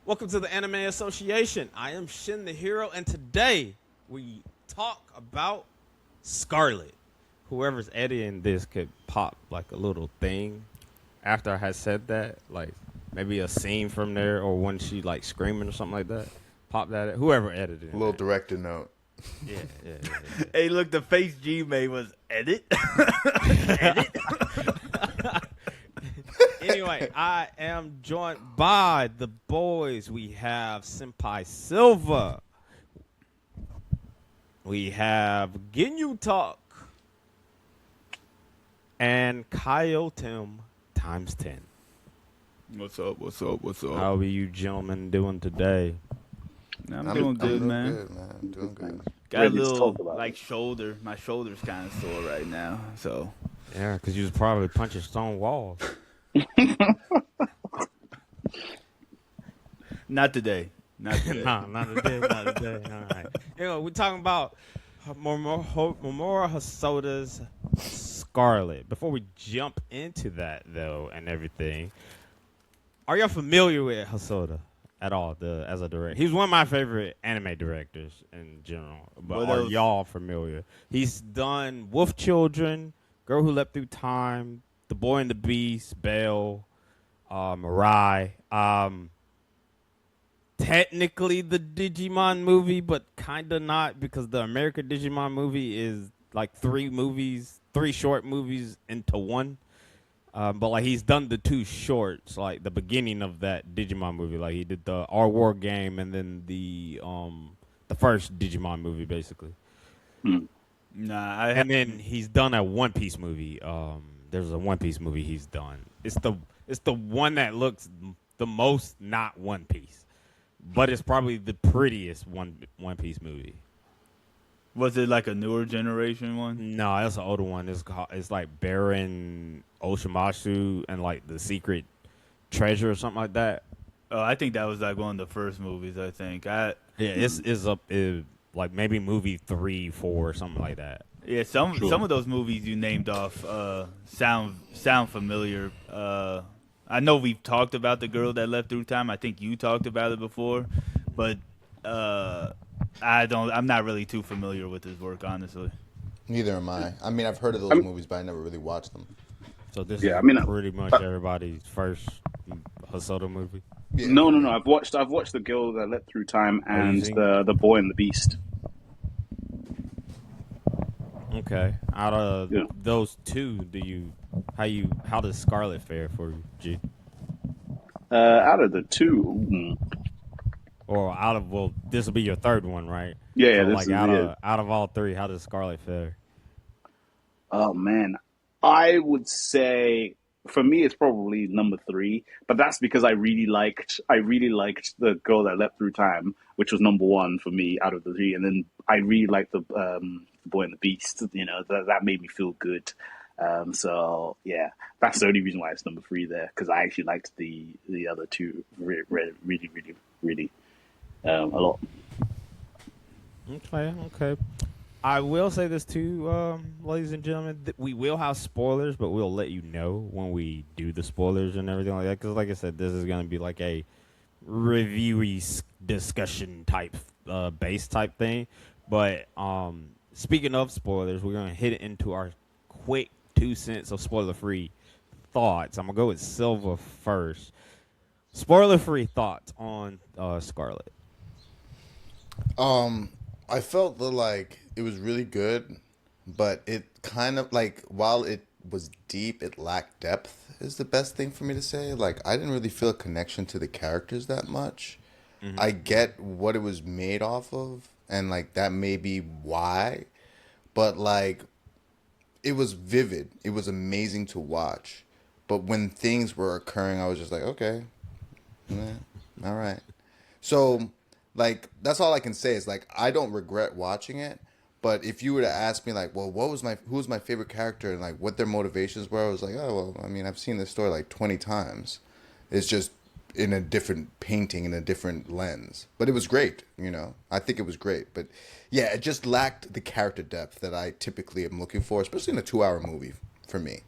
Welcome to the Anime Association. I am Shin the Hero, and today we talk about Scarlet. Whoever's editing this could pop like a little thing after I had said that, like maybe a scene from there or when she like screaming or something like that. Pop that. Whoever edited A it. little director note. Yeah. Hey, look, the face G made was edit. Anyway, I am joined by the boys. We have Senpai Silva. We have Ginyu Talk. And Kyle Tim times 10. What's up? How are you gentlemen doing today? I'm doing good, man. Good, man. I'm doing good. Got a Ready to little talk about like shoulder. My shoulder's kind of sore right now. So Yeah, because you was probably punching stone walls. not today. Not today. Nah, not today, not today. All right. Anyway, we're talking about Mamoru Hosoda's Scarlet. Before we jump into that, though, and everything, are y'all familiar with Hosoda at all as a director? He's one of my favorite anime directors in general. But What are else? y'all familiar? He's done Wolf Children, Girl Who Leapt Through Time, The Boy and the Beast, Belle, Mirai. Technically the Digimon movie, but kind of not because the American Digimon movie is like three short movies into one. But like he's done the two shorts, like the beginning of that Digimon movie. Like he did the Our War game and then the first Digimon movie basically. Nah, And then he's done a One Piece movie. There's a One Piece movie he's done. It's the one that looks the most not One Piece, but it's probably the prettiest One Piece movie. was it like a newer generation one? No, it's an older one. It's like Baron Oshimasu and like the Secret Treasure or something like that. Oh, I think that was like one of the first movies. I think. Yeah, it's up like maybe movie 3, 4 or something like that. Yeah, some of those movies you named off sound familiar. I know we've talked about The Girl That Left Through Time. I think you talked about it before, but I'm not really too familiar with his work, honestly. Neither am I. I mean, I've heard of those movies, but I never really watched them. So this Yeah, is I mean, pretty much everybody's first Hosoda movie. Yeah. No. I've watched The Girl That Leapt Through Time and seen the Boy and the Beast. Okay. Out of Yeah. those two, how does Scarlet fare for you, G? Out of the two, Or this will be your third one, right? Yeah, So this like is out it. of all three, how does Scarlet fare? oh man, I would say for me it's probably number 3, but that's because I really liked The Girl That Leapt Through Time, which was number 1 for me out of the 3, and then I really liked the Boy and the Beast. You know, that made me feel good. So yeah, that's the only reason why it's number 3 there, because I actually liked the other two really a lot. Okay. I will say this too, ladies and gentlemen. We will have spoilers, but we'll let you know when we do the spoilers and everything like that. Because, like I said, this is going to be like a reviewy discussion type, base type thing. But speaking of spoilers, we're going to hit into our quick 2 cents of spoiler-free thoughts. I'm going to go with Silva first. Spoiler-free thoughts on Scarlet. I felt like it was really good, but it kind of like while it was deep, it lacked depth. Is the best thing for me to say. Like I didn't really feel a connection to the characters that much. I get what it was made off of, and like that may be why, but like it was vivid. It was amazing to watch. But when things were occurring, I was just like, okay, all right. So, like, that's all I can say is like I don't regret watching it. But if you were to ask me like, well, who was my favorite character and like what their motivations were, I was like, oh well, I mean, I've seen this story like 20 times. It's just in a different painting, in a different lens. But it was great, you know. I think it was great. But yeah, it just lacked the character depth that I typically am looking for, especially in a 2-hour movie for me.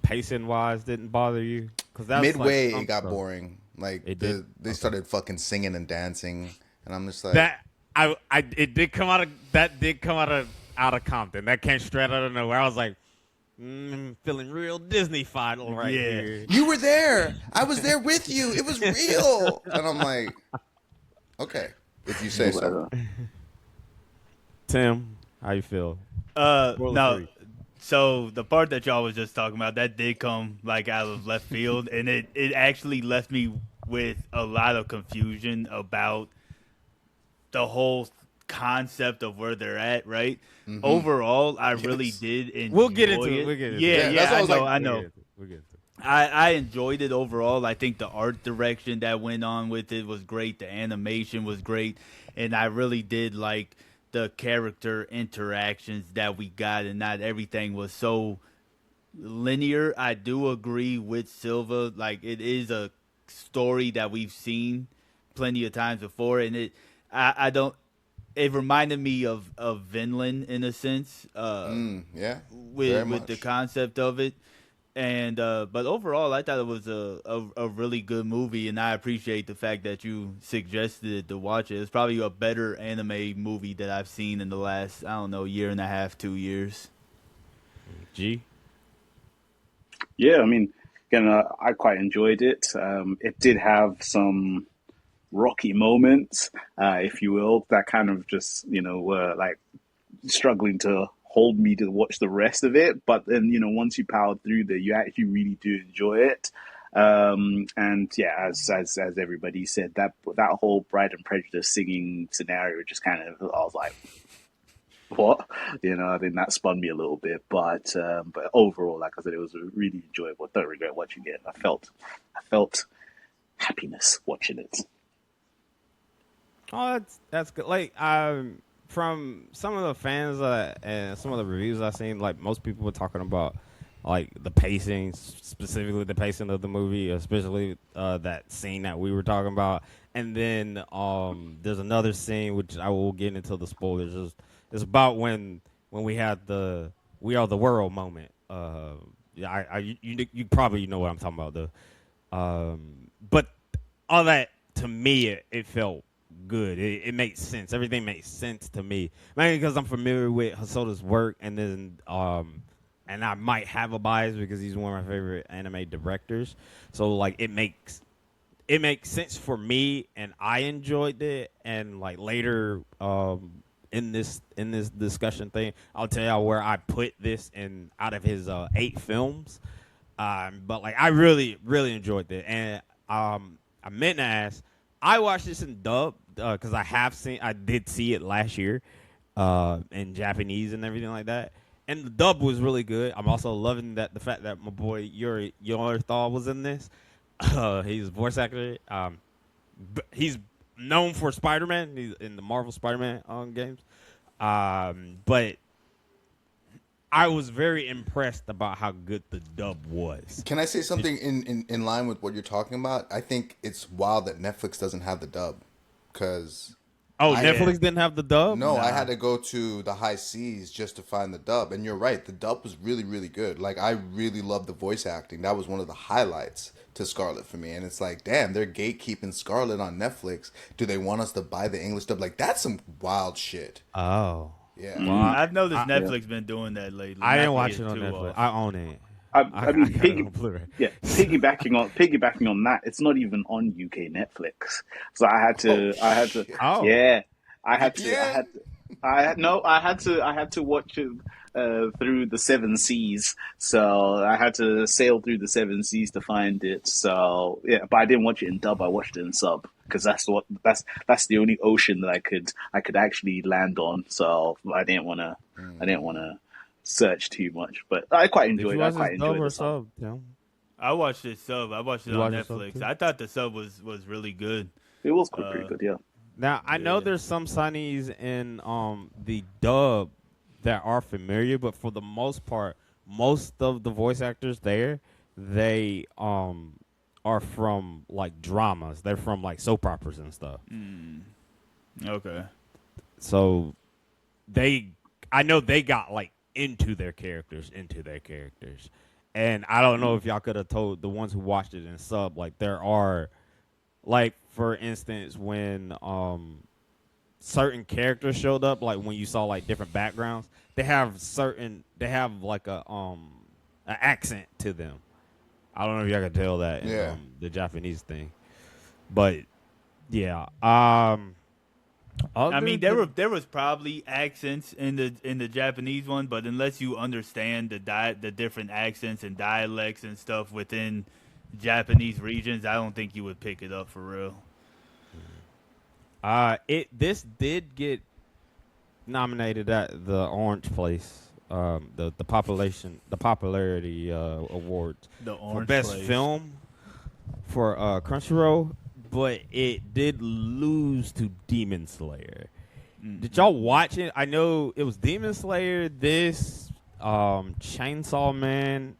Pacing wise, didn't bother you? Because Midway, it got boring. Like It did? they Okay. started fucking singing and dancing, and I'm just like, That it did come out of Compton. That came straight out of nowhere. I was like, feeling real Disney-fied right Yeah. here. you were there. I was there with you. It was real. And I'm like, okay, if you say so. Whatever. Tim, how you feel? Spoiler No. free. So the part that y'all was just talking about, that did come like out of left field, and it actually left me with a lot of confusion about the whole concept of where they're at. Right. Overall, I really Yes. did enjoy We'll get into it. it. We'll get into Yeah, it. Yeah, yeah, that's what I I was know, like- I know. We'll get into it. I enjoyed it overall. I think the art direction that went on with it was great. The animation was great. And I really did like the character interactions that we got, and not everything was so linear. I do agree with Silva. Like, it is a story that we've seen plenty of times before. And I don't, it reminded me of Vinland in a sense. Yeah, very With the much. concept of it. And but overall, I thought it was a really good movie, and I appreciate the fact that you suggested to watch it. It's probably a better anime movie that I've seen in the last, I don't know, year and a half, 2 years. G. Yeah, I mean, again, I quite enjoyed it. It did have some rocky moments, if you will, that kind of just, were like struggling to hold me to watch the rest of it. But then, once you power through there, you actually really do enjoy it. And yeah, as everybody said, that whole Pride and Prejudice singing scenario just kind of, I was like, what? I think that spun me a little bit, but overall, like I said, it was really enjoyable. Don't regret watching it. I felt happiness watching it. Oh, that's good. Like, from some of the fans and some of the reviews I've seen, like most people were talking about like the pacing, specifically the pacing of the movie, especially that scene that we were talking about. And then there's another scene which I will get into the spoilers. It's about when we had the "We Are the World" moment. Yeah, you probably know what I'm talking about though. But all that to me, it felt good. It makes sense. Everything makes sense to me, mainly because I'm familiar with Hosoda's work, and then and I might have a bias because he's one of my favorite anime directors. So like it makes sense for me, and I enjoyed it. And like later in this discussion thing, I'll tell y'all where I put this in out of his 8 films. But like I really enjoyed it, and I meant to ask. I watched this in dub because I did see it last year in Japanese and everything like that. And the dub was really good. I'm also loving the fact that my boy Yuri Yorthal was in this. He's a voice actor. He's known for Spider-Man. He's in the Marvel Spider-Man games. But I was very impressed about how good the dub was. Can I say something in line with what you're talking about? I think it's wild that Netflix doesn't have the dub, because Oh, I- Netflix didn't have the dub? no, I had to go to the high seas just to find the dub. And you're right, the dub was really, really good. Like, I really loved the voice acting. That was one of the highlights to Scarlet for me. And it's like, damn, they're gatekeeping Scarlet on Netflix. Do they want us to buy the English dub? Like, that's some wild shit. Oh. Yeah. Well, I've noticed Netflix been doing that lately. I Not didn't to watch get it on too Netflix. off. I own it. I mean, got it on Blu-ray. piggybacking on that, it's not even on UK Netflix. So I had to, shit. Oh. yeah, I had VPN? I had to watch it through the Seven Seas. So I had to sail through the Seven Seas to find it. So yeah, but I didn't watch it in dub. I watched it in sub because that's the only ocean that I could actually land on. So I didn't want to search too much, but I quite Did enjoyed. you I watch quite this dub enjoyed or the sub. sub? Yeah. I watched it sub. I watched it You on watched it sub, Netflix. too? I thought the sub was really good. It was pretty good, yeah. Now I know Yeah. there's some signees in the dub that are familiar, but for the most part, most of the voice actors there, they are from like dramas. They're from like soap operas and stuff. Okay. So I know they got like into their characters, and I don't know if y'all could have told the ones who watched it in sub, like there are Like for instance, when certain characters showed up, like when you saw like different backgrounds, they have like a an accent to them. I don't know if y'all can tell that in Yeah. the Japanese thing, but yeah. I Other mean, than there was probably accents in the Japanese one, but unless you understand the different accents and dialects and stuff within Japanese regions, I don't think you would pick it up for real. it this did get nominated at the Orange Place, the popularity awards The for Orange best Place. film for Crunchyroll, but it did lose to Demon Slayer. Did y'all watch it? I know it was Demon Slayer, this Chainsaw Man,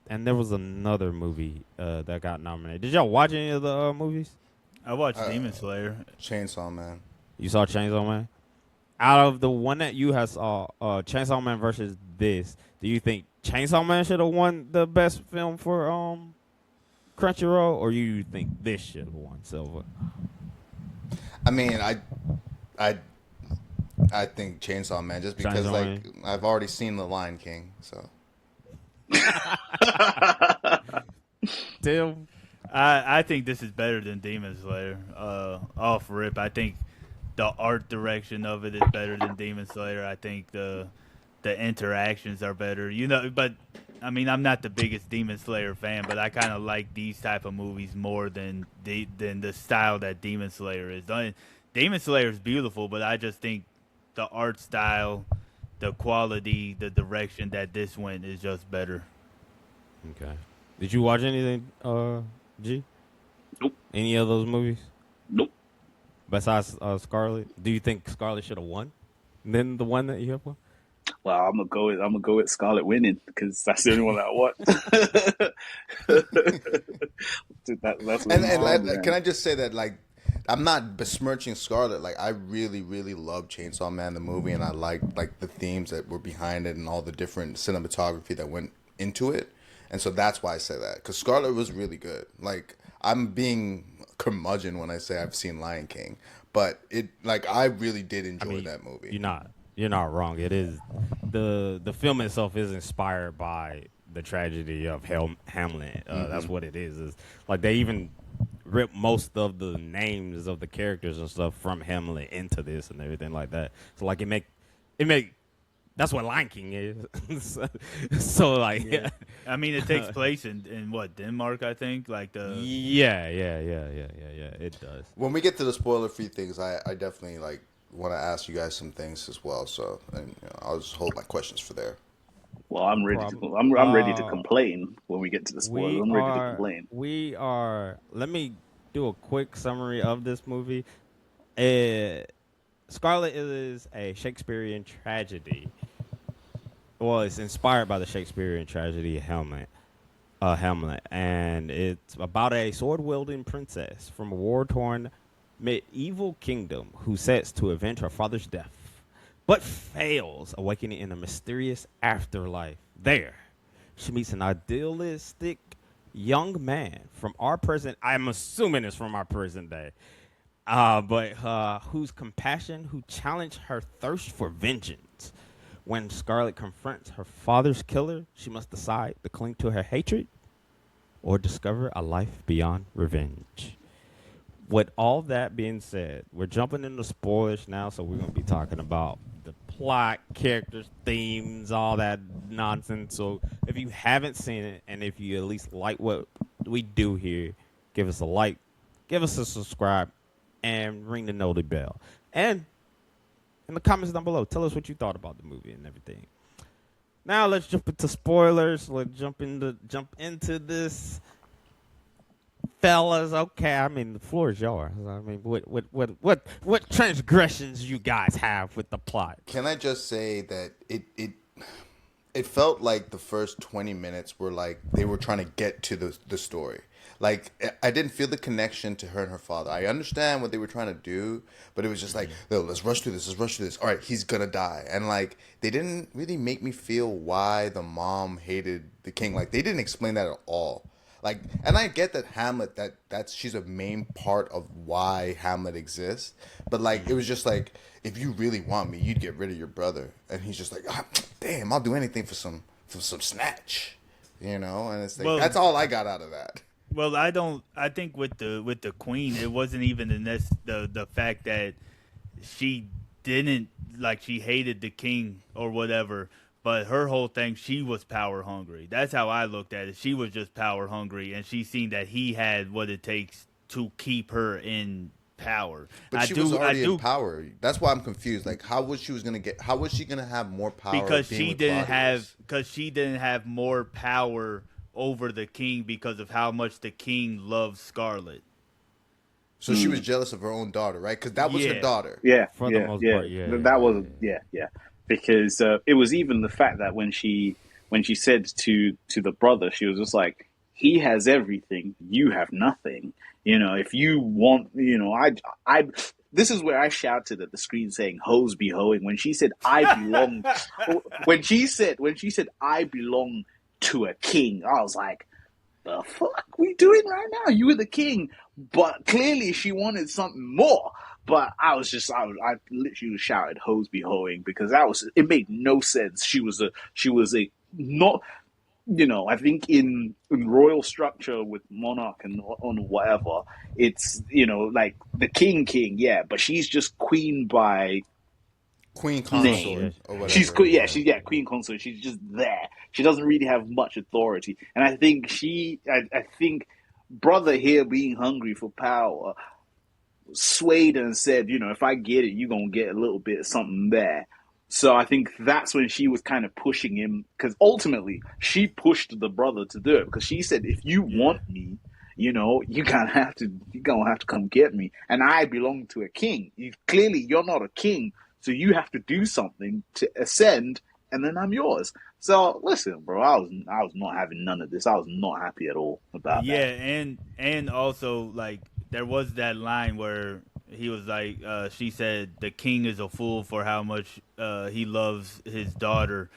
and there was another movie that got nominated. Did y'all watch any of the movies? I watched Uh, Demon Slayer. Chainsaw Man. You saw Chainsaw Man? Out of the one that you have saw, Chainsaw Man versus this, do you think Chainsaw Man should have won the best film for Crunchyroll, or you think this should have won silver? I mean, I I think Chainsaw Man, just because Chainsaw like Man. I've already seen The Lion King, so Tim, I think this is better than Demon Slayer. Off rip, I think the art direction of it is better than Demon Slayer. I think the interactions are better. You know, but I mean, I'm not the biggest Demon Slayer fan, but I kind of like these type of movies more than the style that Demon Slayer is. Demon Slayer is beautiful, but I just think the art style, the quality, the direction that this went is just better. okay. Did you watch anything, G? Nope. Any of those movies Nope. besides Scarlet? Do you think Scarlet should have won? Then the one that you have won? Well, I'm gonna go with Scarlet winning because that's the only one that I watched. That's what and I'm can man. I just say that like I'm not besmirching Scarlet. Like I really love Chainsaw Man the movie, and I like the themes that were behind it and all the different cinematography that went into it. And so that's why I say that, because Scarlet was really good. Like I'm being curmudgeon when I say I've seen Lion King, but it like I really did enjoy that movie. You're not wrong. It is the film itself is inspired by the tragedy of Hamlet. That's what it is. Is like they even rip most of the names of the characters and stuff from Hamlet into this and everything like that. So like it make that's what Lion King is. so like Yeah. I mean, it takes place in what, Denmark, I think. Like the yeah. It does. When we get to the spoiler-free things, I definitely like want to ask you guys some things as well. So, and I'll just hold my questions for there. Well, I'm ready Prob- to. I'm ready to complain when we get to the spoilers. We I'm ready to are. complain. We are. Let me do a quick summary of this movie. Scarlet is a Shakespearean tragedy. Well, it's inspired by the Shakespearean tragedy Hamlet. Hamlet, and it's about a sword-wielding princess from a war-torn medieval kingdom who sets to avenge her father's death, but fails, awakening in a mysterious afterlife. There, she meets an idealistic young man from our present. I'm assuming it's from our present day, but whose compassion, who challenged her thirst for vengeance. When Scarlet confronts her father's killer, she must decide to cling to her hatred or discover a life beyond revenge. With all that being said, we're jumping into spoilers now, so we're going to be talking about the plot, characters, themes, all that nonsense. So if you haven't seen it, and if you at least like what we do here, give us a like, give us a subscribe, and ring the noti bell. And in the comments down below, tell us what you thought about the movie and everything. Now let's jump into spoilers. Let's jump into this, fellas. Okay, I mean the floor is yours. I mean, what transgressions you guys have with the plot? Can I just say that it felt like the first 20 minutes were like they were trying to get to the story. Like I didn't feel the connection to her and her father. I understand what they were trying to do, but it was just like, no, let's rush through this. Let's rush through this. All right, he's gonna die, and like they didn't really make me feel why the mom hated the king. Like they didn't explain that at all. Like, and I get that Hamlet, that's she's a main part of why Hamlet exists. But like, it was just like, if you really want me, you'd get rid of your brother. And he's just like, damn, I'll do anything for some snatch, And it's like, Well, that's all I got out of that. well, I don't. I think with the queen, it wasn't even the fact that she didn't like she hated the king or whatever. But her whole thing, she was power hungry. That's how I looked at it. She was just power hungry, and she seen that he had what it takes to keep her in power. But she was already in power. That's why I'm confused. Like, how was she gonna have more power? Because being she with didn't Claudius? have more power over the king because of how much the king loved Scarlet. So she was jealous of her own daughter, right? Because that was her Yeah. daughter. Yeah, For the most part, yeah. That was because it was even the fact that when she said to the brother, she was just like, he has everything, you have nothing. If you want, I. This is where I shouted at the screen saying "hoes be hoeing" when she said I belong. when she said I belong to a king, I was like, the fuck we doing right now? You were the king, but clearly she wanted something more. But I literally shouted "hoes be hoeing" because it made no sense. She was a not. I think in royal structure with monarch and on whatever, it's like the king, yeah, but she's just queen by Queen name. consort or whatever. She's queen consort. She's just there. She doesn't really have much authority, and I think I think brother here being hungry for power swayed and said, if I get it, you're gonna get a little bit of something there. So I think that's when she was kind of pushing him, because ultimately she pushed the brother to do it, because she said, if you want me, you're gonna have to come get me, and I belong to a king. Clearly you're not a king, so you have to do something to ascend, and then I'm yours. So listen, bro, I was not having none of this. I was not happy at all about Yeah, that. and also like there was that line where he was like, she said, "The king is a fool for how much he loves his daughter."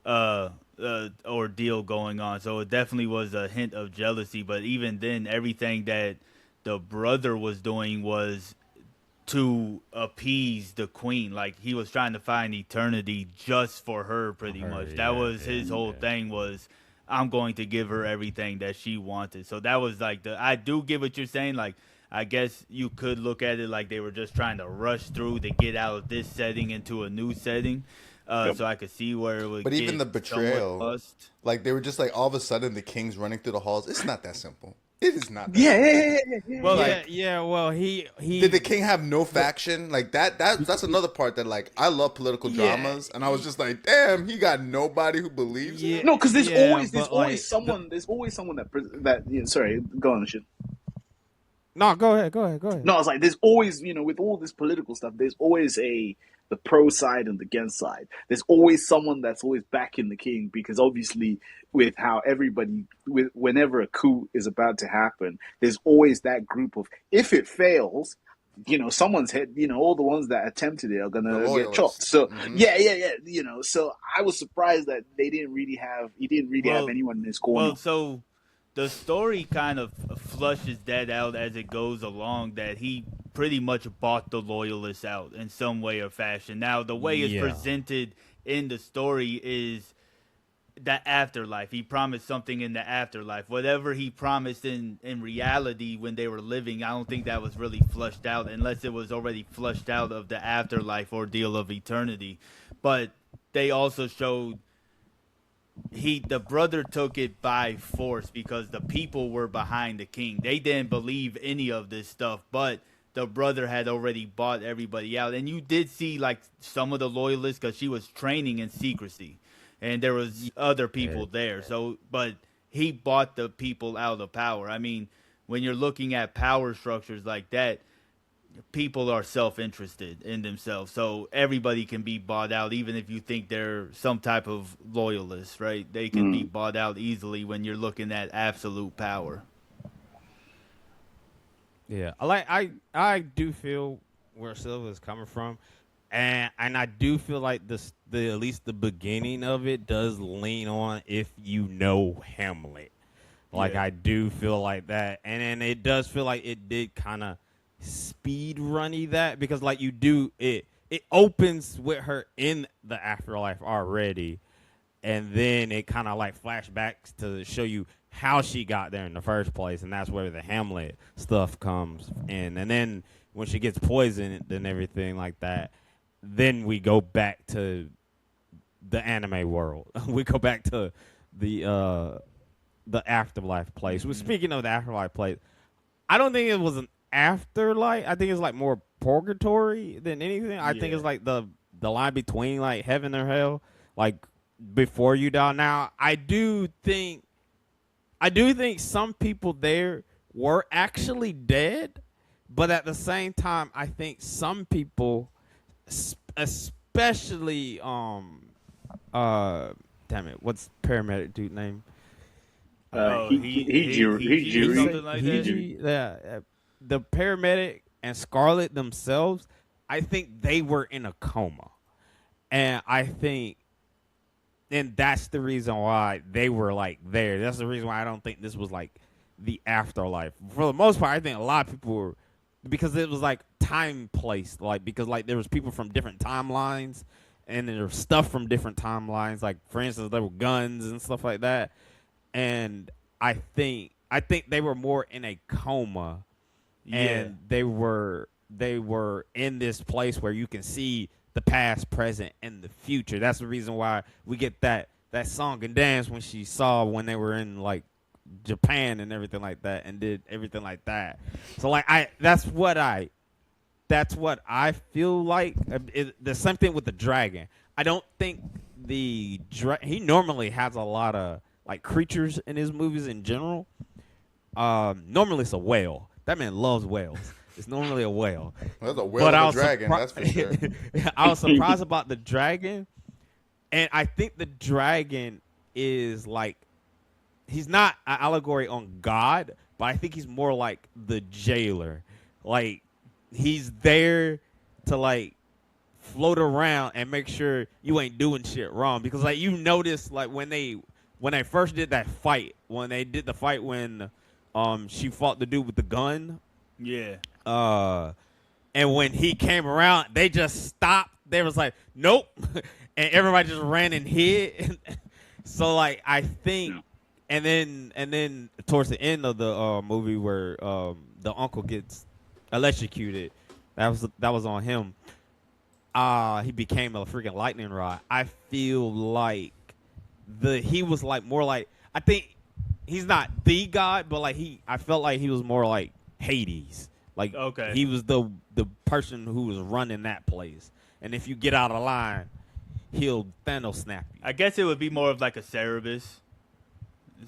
Ordeal going on. So it definitely was a hint of jealousy. But even then, everything that the brother was doing was to appease the queen. Like he was trying to find eternity just for her, pretty much. That was his whole thing. Was I'm going to give her everything that she wanted. So that was like I do get what you're saying. Like I guess you could look at it like they were just trying to rush through to get out of this setting into a new setting. Yep. So I could see where it would. But get even the betrayal, like they were just like all of a sudden the king's running through the halls. It's not that simple. It is not. That simple. Well, Well, he Did the king have no faction? Like that's another part that like I love political dramas, and I was just like, damn, he got nobody who believes in him. No, because there's always like, someone that sorry, go on, shit. No, go ahead. No, it's like there's always, with all this political stuff, there's always the pro side and the against side. There's always someone that's always backing the king, because obviously with how whenever a coup is about to happen, there's always that group of, if it fails, someone's head, all the ones that attempted it are gonna get chopped. So so I was surprised that he didn't really have anyone in his corner. Well, so the story kind of flushes that out as it goes along, that he pretty much bought the loyalists out in some way or fashion. Now, the way it's presented in the story is the afterlife. He promised something in the afterlife. Whatever he promised in reality when they were living, I don't think that was really flushed out, unless it was already flushed out of the afterlife ordeal of eternity. But they also showed the brother took it by force because the people were behind the king. They didn't believe any of this stuff, but the brother had already bought everybody out. And you did see like some of the loyalists, because she was training in secrecy, and there was other people there. So, but he bought the people out of power. I mean, when you're looking at power structures like that, people are self-interested in themselves, so everybody can be bought out, even if you think they're some type of loyalist, right? They can be bought out easily when you're looking at absolute power. Yeah, I do feel where Silva is coming from, and I do feel like the at least the beginning of it does lean on if you know Hamlet. Like Yeah. I do feel like that, and then it does feel like it did kind of speed runny that because like you do it. It opens with her in the afterlife already, and then it kind of like flashbacks to show you how she got there in the first place, and that's where the Hamlet stuff comes in. And then when she gets poisoned and everything like that, then we go back to the anime world. We go back to the afterlife place. Well, speaking of the afterlife place, I don't think it was an afterlife. I think it's like more purgatory than anything. I think it's like the line between like heaven or hell, like before you die. Now, I do think some people there were actually dead, but at the same time, I think some people, especially damn it, what's paramedic dude name? He something like that. Yeah, the paramedic and Scarlet themselves, I think they were in a coma, and and that's the reason why they were like there. That's the reason why I don't think this was like the afterlife. For the most part, I think a lot of people were because it was like time placed, like because like there was people from different timelines, and there was stuff from different timelines. Like for instance, there were guns and stuff like that. And I think they were more in a coma, and they were in this place where you can see the past, present, and the future. That's the reason why we get that song and dance when she saw when they were in like Japan and everything like that, and did everything like that. So like that's what I feel like. There's something with the dragon. I don't think he normally has a lot of like creatures in his movies in general. Normally it's a whale. That man loves whales. It's normally a whale. That's a whale of a dragon, that's for sure. I was surprised about the dragon, and I think the dragon is like he's not an allegory on God, but I think he's more like the jailer. Like he's there to like float around and make sure you ain't doing shit wrong. Because like you notice like when they first did that fight, when they did the fight when she fought the dude with the gun. Yeah. And when he came around, they just stopped. They was like, nope. And everybody just ran and hid. So like I think and then towards the end of the movie where the uncle gets electrocuted, that was on him. He became a freaking lightning rod. I feel like he was like more like, I think he's not the god, but like I felt like he was more like Hades. Like he was the person who was running that place. And if you get out of line, he'll Thanos snap you. I guess it would be more of like a Cerebus.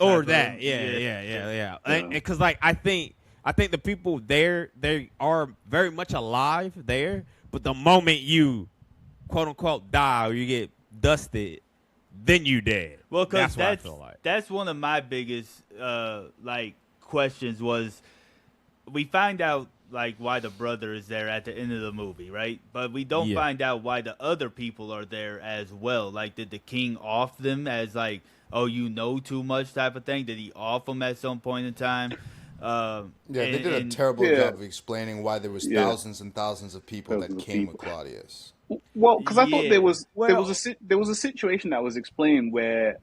Or that. Yeah. Because like I think the people there, they are very much alive there, but the moment you quote unquote die or you get dusted, then you dead. Well, because what I feel like. That's one of my biggest like questions was we find out like why the brother is there at the end of the movie, right? But we don't find out why the other people are there as well. Like, did the king off them as like, oh, you know too much type of thing? Did he off them at some point in time? They did a terrible job of explaining why there was thousands and thousands of people that came with Claudius. Well, because I thought there was a situation that was explained where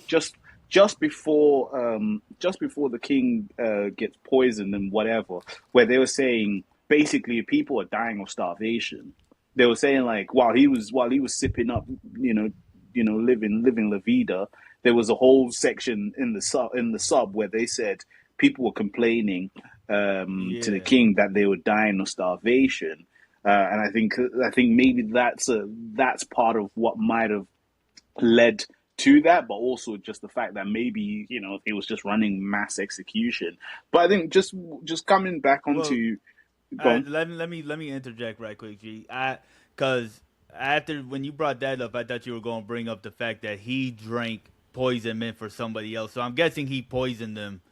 just before the king gets poisoned and whatever, where they were saying basically people are dying of starvation. They were saying like while he was sipping up, living La Vida, there was a whole section in the sub where they said people were complaining to the king that they were dying of starvation. And I think maybe that's part of what might have led to that, but also just the fact that maybe it was just running mass execution. But I think just coming back onto. Let me interject right quick, G. Because after when you brought that up, I thought you were going to bring up the fact that he drank poison meant for somebody else. So I'm guessing he poisoned them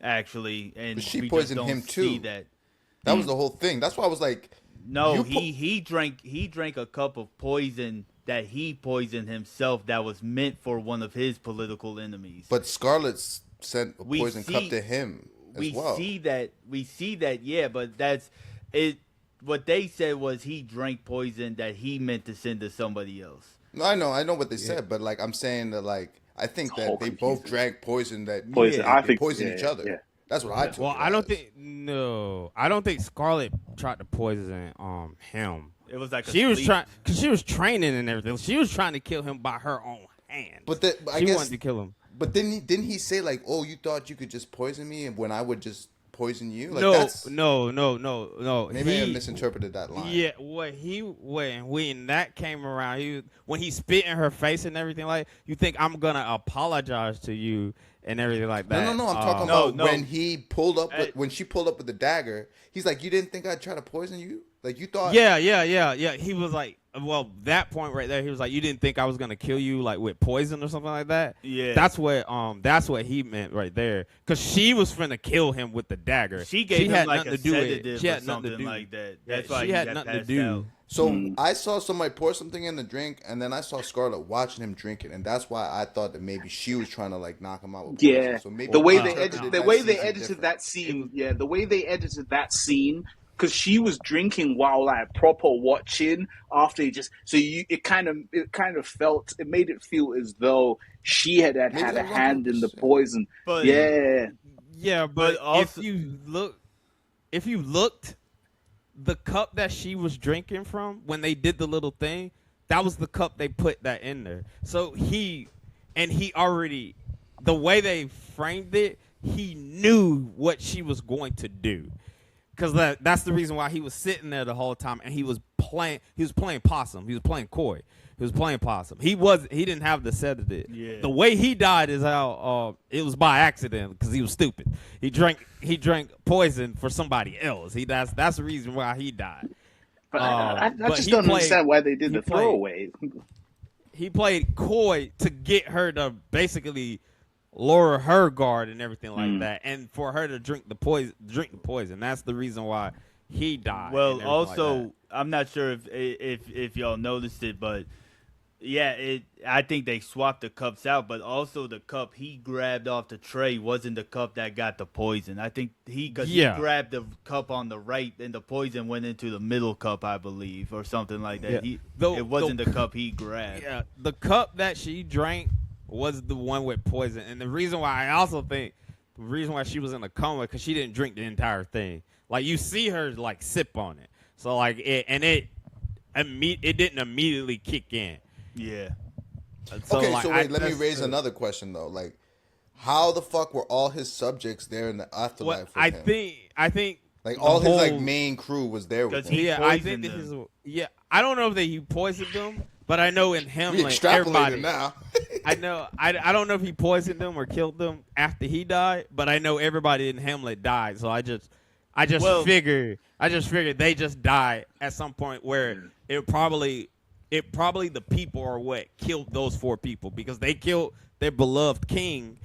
actually, and but she we poisoned just don't him too. see that. That was the whole thing. That's why I was like, no, he drank a cup of poison that he poisoned himself that was meant for one of his political enemies. But Scarlet's sent a We poison cup see to him as we well. see that, yeah, but that's it. What they said was he drank poison that he meant to send to somebody else. No, I know what they said, but like I'm saying that like I It's think all that they both confusing. drank poison that Poison. Yeah. I they think. poisoned Yeah, each yeah, other. yeah. That's what I Yeah. took Well, it I don't as. think no, I don't think Scarlet tried to poison him. It was like She was sleep. trying because she was training and everything. She was trying to kill him by her own hands. But I she guess wanted to kill him. But didn't he say like, "Oh, you thought you could just poison me, and when I would just poison you"? Like No, that's no. maybe I misinterpreted that line. Yeah, when that came around, when he spit in her face and everything, like, you think I'm gonna apologize to you and everything like that? No. I'm talking No, about no. when he pulled up Hey. when she pulled up with the dagger. He's like, "You didn't think I'd try to poison you? Like you thought?" Yeah. He was like, well, that point right there, he was like, you didn't think I was gonna kill you like with poison or something like that. Yeah. That's what he meant right there, because she was finna kill him with the dagger. She gave him had like nothing a to do with it. sedative She or had nothing to something do. like that. Yeah, That's why she he had got nothing to passed do. out. So I saw somebody pour something in the drink, and then I saw Scarlet watching him drink it, and that's why I thought that maybe she was trying to like knock him out with poison. Yeah, So maybe the way I they interpreted edited, that the way they season edited different. that scene, yeah, the way they edited that scene, because she was drinking while like proper watching after he just, so it kind of felt, it made it feel as though she had Maybe had a that was on hand in the purpose, yeah. poison. But Yeah, Yeah, But but also- if you looked, the cup that she was drinking from when they did the little thing, that was the cup they put that in there. So he already, the way they framed it, he knew what she was going to do. Because that's the reason why he was sitting there the whole time, and he was playing possum. He was playing coy. He was playing possum. He didn't have the sedative. Yeah. The way he died is how it was by accident, because he was stupid. He drank poison for somebody else. That's the reason why he died. but I but just he don't played- understand why they did he the played- throwaway. He played coy to get her to basically lower her guard and everything like that, and for her to drink the poison. That's the reason why he died. and Well, everything also, like that. I'm not sure if y'all noticed it, but yeah, I think they swapped the cups out. But also, the cup he grabbed off the tray wasn't the cup that got the poison. I think he grabbed the cup on the right, and the poison went into the middle cup, I believe, or something like that. Yeah. It wasn't the cup he grabbed. Yeah, the cup that she drank was the one with poison, and the reason why I also think the reason why she was in a coma, because she didn't drink the entire thing. Like, you see her like sip on it, so like it didn't immediately kick in. Yeah. So, Okay, like, so wait, let me that's raise the- another question though. Like, how the fuck were all his subjects there in the afterlife Well, with I him? think Like the all his like whole- main crew was there with 'Cause him. he yeah, I think poisoned this them. is I don't know if he poisoned them, but I know in We Hamlet, extrapolated everybody. now. I know. I don't know if he poisoned them or killed them after he died, but I know everybody in Hamlet died. So I just Well- figured they just died at some point where it probably the people are what killed those 4 people, because they killed their beloved king.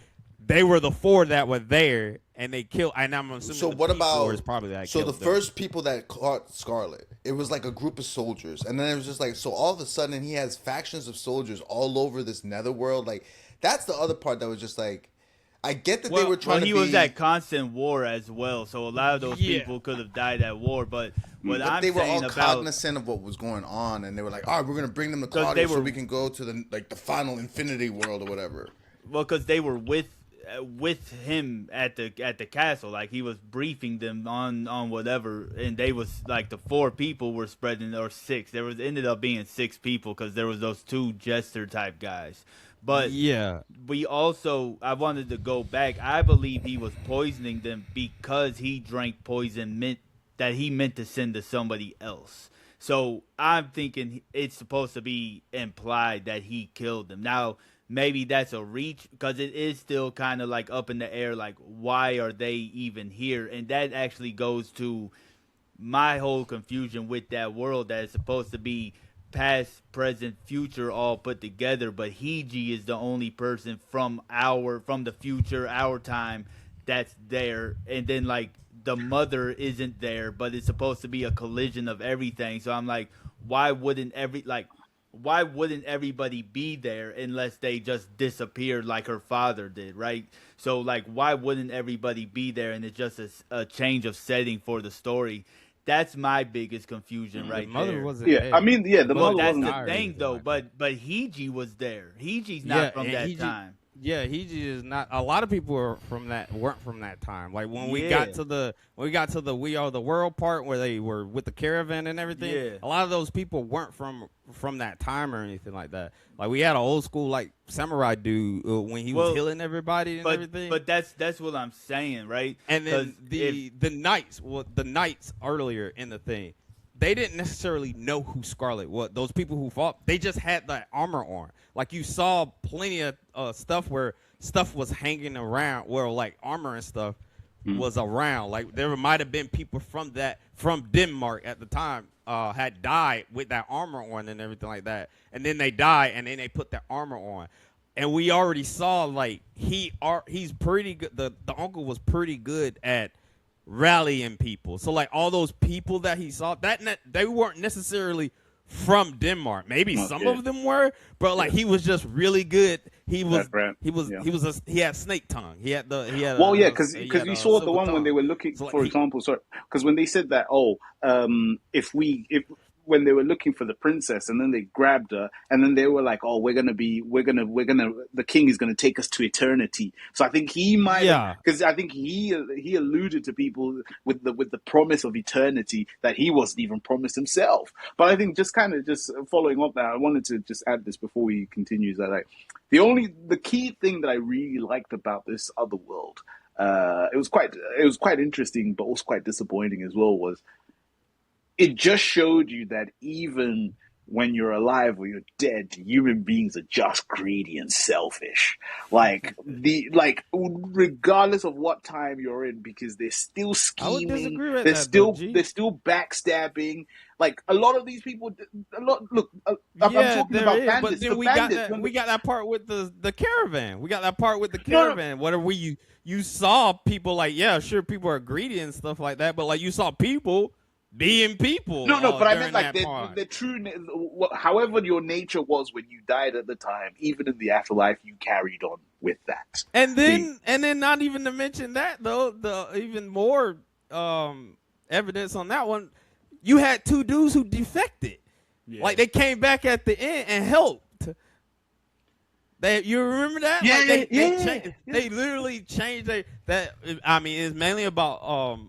They were the 4 that were there, and they killed. And I'm assuming So the what about P4 is probably that so the killed them. first people that caught Scarlet, it was like a group of soldiers, and then it was just like, so all of a sudden he has factions of soldiers all over this netherworld. Like, that's the other part that was just like, I get that they Well- were trying Well, he to be, was at constant war as well, so a lot of those Yeah. people could have died at war. But what but I'm they were saying all about cognizant of what was going on, and they were like, all right, we're gonna bring them to 'Cause Claudia they so were- we can go to the final infinity world or whatever. because they were with him at the castle, like he was briefing them on whatever, and they was like the 4 people were spreading, or 6. There was ended up being 6 people because there was those 2 jester type guys. But yeah, I wanted to go back. I believe he was poisoning them because he drank poison that he meant to send to somebody else. So I'm thinking it's supposed to be implied that he killed them. Now, maybe that's a reach, because it is still kind of like up in the air, like, why are they even here? And that actually goes to my whole confusion with that world, that is supposed to be past, present, future all put together, but Hiji is the only person from the future, our time, that's there. And then like the mother isn't there, but it's supposed to be a collision of everything. So I'm like, why wouldn't why wouldn't everybody be there unless they just disappeared like her father did, right? So like, why wouldn't everybody be there? And it's just a change of setting for the story. That's my biggest confusion The right mother there. wasn't Yeah, I there. mean, yeah, The the Well, mother mother that's didn't the wasn't. die or thing anything though. like that. But Hiji was there. Hiji's Yeah, not from and that he time. yeah, he is not. A lot of people are from that weren't from that time. Like when we Yeah. got to the We Are the World part where they were with the caravan and everything. Yeah. A lot of those people weren't from that time or anything like that. Like we had an old school like samurai dude when he was Well, healing everybody and everything. But that's what I'm saying, right? And 'Cause then the knights earlier in the thing, they didn't necessarily know who Scarlet was. Those people who fought, they just had that armor on. Like you saw plenty of stuff where stuff was hanging around, where like armor and stuff was around. Like there might have been people from Denmark at the time had died with that armor on and everything like that, and then they die and then they put that armor on. And we already saw like he's pretty good. The uncle was pretty good at rallying people. So like all those people that he saw, they weren't necessarily from Denmark. Maybe some of them were, but like he was just really good. He was That's right. he had snake tongue. He had Well, yeah, because we saw the one when they were looking, So, like, for example, sorry, because when they said that, if when they were looking for the princess and then they grabbed her and then they were like, oh, the king is gonna take us to eternity. So I think he might, because I think he alluded to people with the promise of eternity that he wasn't even promised himself. But I think just following up that, I wanted to just add this before we continue, that like the key thing that I really liked about this other world, it was quite interesting, but also quite disappointing as well, was it just showed you that even when you're alive or you're dead, human beings are just greedy and selfish. Regardless of what time you're in, because they're still I would scheming, disagree with they're that, still though, G. they're still backstabbing. Like a lot of these people, I'm talking there about is, bandits. but then The we bandits, got that part with the caravan. We got that part with the No, no. caravan. Whatever you saw people like, yeah, sure, people are greedy and stuff like that, but like you saw people being people. No, but I during meant like that part. the true, however your nature was when you died at the time, even in the afterlife, you carried on with that. And then not even to mention that though, the even more evidence on that one, you had two dudes who defected. Yeah. Like they came back at the end and helped. You remember that? Yeah, like they literally changed that. I mean, it's mainly about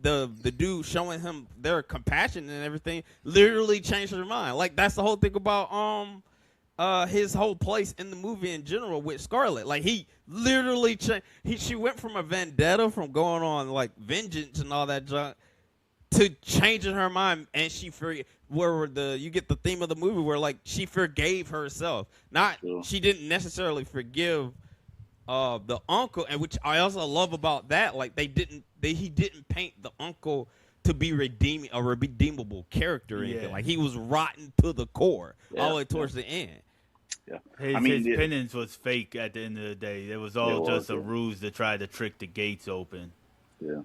the dude showing him their compassion and everything. Literally changed their mind. Like that's the whole thing about his whole place in the movie in general with Scarlet. Like he literally changed. She went from a vendetta, from going on like vengeance and all that junk, to changing her mind, and you get the theme of the movie where like she forgave herself. She didn't necessarily forgive the uncle, and which I also love about that. Like he didn't paint the uncle to be a redeemable character or anything. Like he was rotten to the core all the way towards the end. Yeah, His penance was fake at the end of the day. It was all just a ruse to try to trick the gates open. Yeah.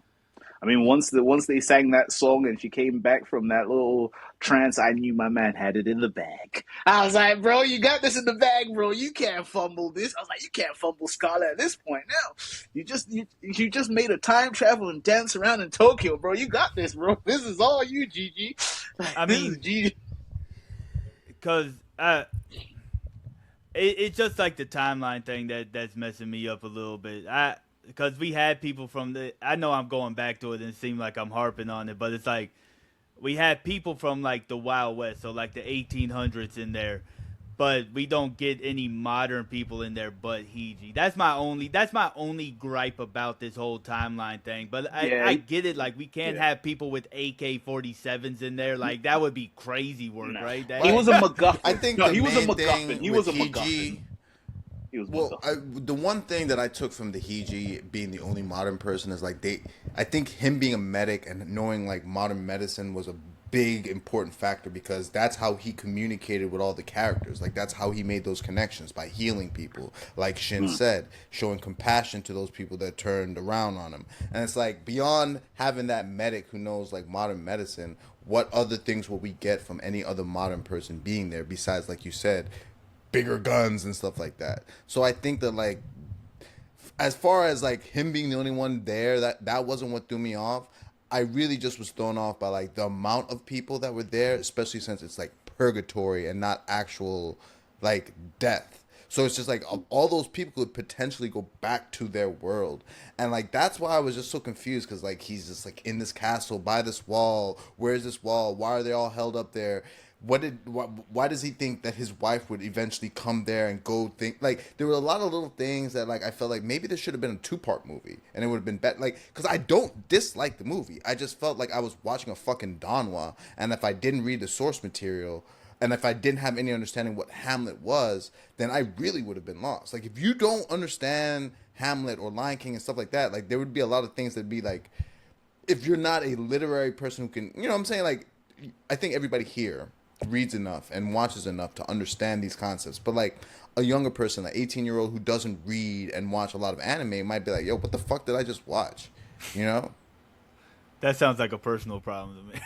I mean, once they sang that song and she came back from that little trance, I knew my man had it in the bag. I was like, bro, you got this in the bag, bro. You can't fumble this. I was like, you can't fumble Scarlet at this point now. You just made a time travel and dance around in Tokyo, bro. You got this, bro. This is all you, Gigi. This is Gigi. Because it's just like the timeline thing that's messing me up a little bit. Because we had people I know I'm going back to it and it seems like I'm harping on it, but it's like we had people from like the Wild West, so like the 1800s in there, but we don't get any modern people in there but Hiji. That's my only gripe about this whole timeline thing. But I get it, like we can't have people with AK-47s in there. Like that would be crazy work, right? He was a MacGuffin. I think he was a MacGuffin. He was a Hiji, MacGuffin. The one thing that I took from the Hiji being the only modern person is like I think him being a medic and knowing like modern medicine was a big important factor because that's how he communicated with all the characters. Like that's how he made those connections by healing people. Like Shin said, showing compassion to those people that turned around on him. And it's like beyond having that medic who knows like modern medicine, what other things will we get from any other modern person being there besides, like you said, bigger guns and stuff like that. So I think that like as far as like him being the only one there, that wasn't what threw me off. I really just was thrown off by like the amount of people that were there, especially since it's like purgatory and not actual like death. So it's just like all those people could potentially go back to their world, and like that's why I was just so confused because like he's just like in this castle by this wall. Where's this wall? Why are they all held up there? Why does he think that his wife would eventually come there and go think like there were a lot of little things that like I felt like maybe there should have been a 2-part movie and it would have been better like because I don't dislike the movie. I just felt like I was watching a fucking Donwa, and if I didn't read the source material and if I didn't have any understanding what Hamlet was, then I really would have been lost. Like if you don't understand Hamlet or Lion King and stuff like that, like there would be a lot of things that'd be like if you're not a literary person who can, you know what I'm saying? Like I think everybody here reads enough and watches enough to understand these concepts, but like a younger person, an 18-year-old who doesn't read and watch a lot of anime might be like, yo, what the fuck did I just watch, you know? That sounds like a personal problem to me.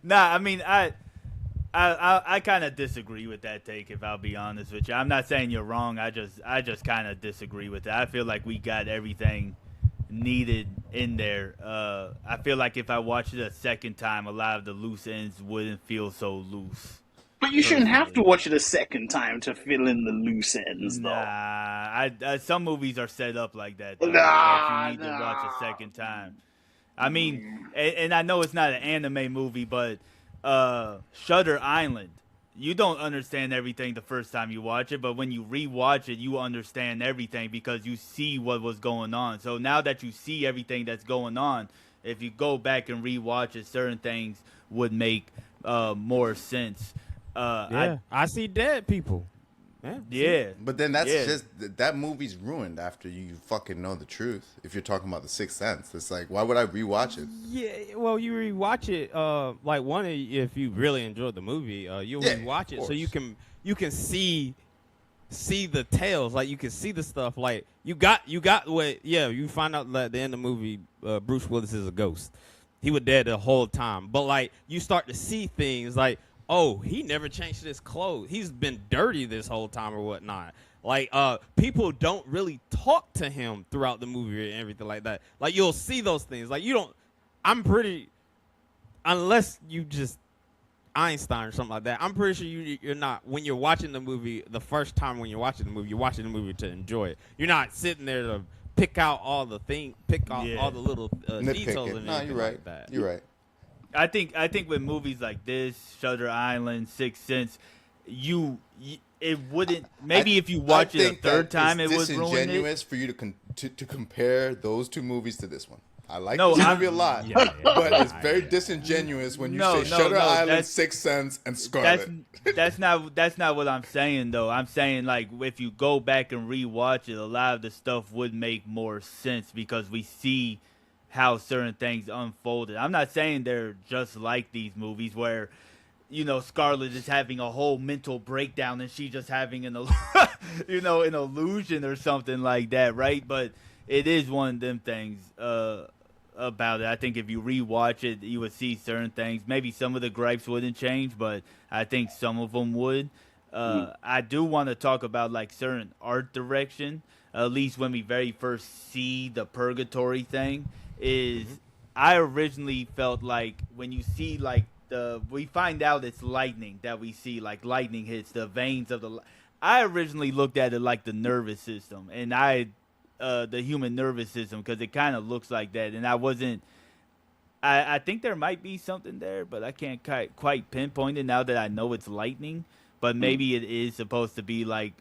Nah, I mean, I kind of disagree with that take. If I'll be honest with you, I'm not saying you're wrong. I just kind of disagree with that. I feel like we got everything needed in there. I feel like if I watched it a second time, a lot of the loose ends wouldn't feel so loose. But you shouldn't have to watch it a second time to fill in the loose ends, though. Nah, some movies are set up like that. Though, Nah, that you need to nah. watch a second time. I mean, and I know it's not an anime movie, but Shutter Island, you don't understand everything the first time you watch it, but when you rewatch it, you understand everything because you see what was going on. So now that you see everything that's going on, if you go back and rewatch it, certain things would make more sense. I see dead people. Yeah. But then that's just that movie's ruined after you fucking know the truth. If you're talking about the Sixth Sense, it's like why would I rewatch it? Yeah, well, you rewatch it. Like if you really enjoyed the movie, you'll rewatch it so you can see the tales. Like you can see the stuff. Like you got what? Yeah, you find out that at the end of the movie, Bruce Willis is a ghost. He was dead the whole time. But like you start to see things like, oh, he never changed his clothes. He's been dirty this whole time or whatnot. Like, people don't really talk to him throughout the movie and everything like that. Like, you'll see those things. Like, unless you just Einstein or something like that, I'm pretty sure you're not, when you're watching the movie, the first time when you're watching the movie, you're watching the movie to enjoy it. You're not sitting there to pick out all the all the little details and everything like that. You're right. I think with movies like this, Shutter Island, Sixth Sense, it wouldn't. Maybe if you watch it a third time, it would ruin it. It's disingenuous for you to compare those two movies to this one. I like this movie a lot, but it's very disingenuous when you say Shutter Island, Sixth Sense, and Scarlet. That's not what I'm saying though. I'm saying like if you go back and rewatch it, a lot of the stuff would make more sense because we see how certain things unfolded. I'm not saying they're just like these movies where, you know, Scarlet is having a whole mental breakdown and she's just having an illusion or something like that, right? But it is one of them things about it. I think if you rewatch it, you would see certain things. Maybe some of the gripes wouldn't change, but I think some of them would. I do want to talk about like certain art direction, at least when we very first see the purgatory thing. I originally felt like when you see like we find out it's lightning that we see, like lightning hits the veins of the. I originally looked at it like the nervous system, and the human nervous system because it kind of looks like that, and I wasn't. I think there might be something there, but I can't quite pinpoint it now that I know it's lightning. But maybe it is supposed to be like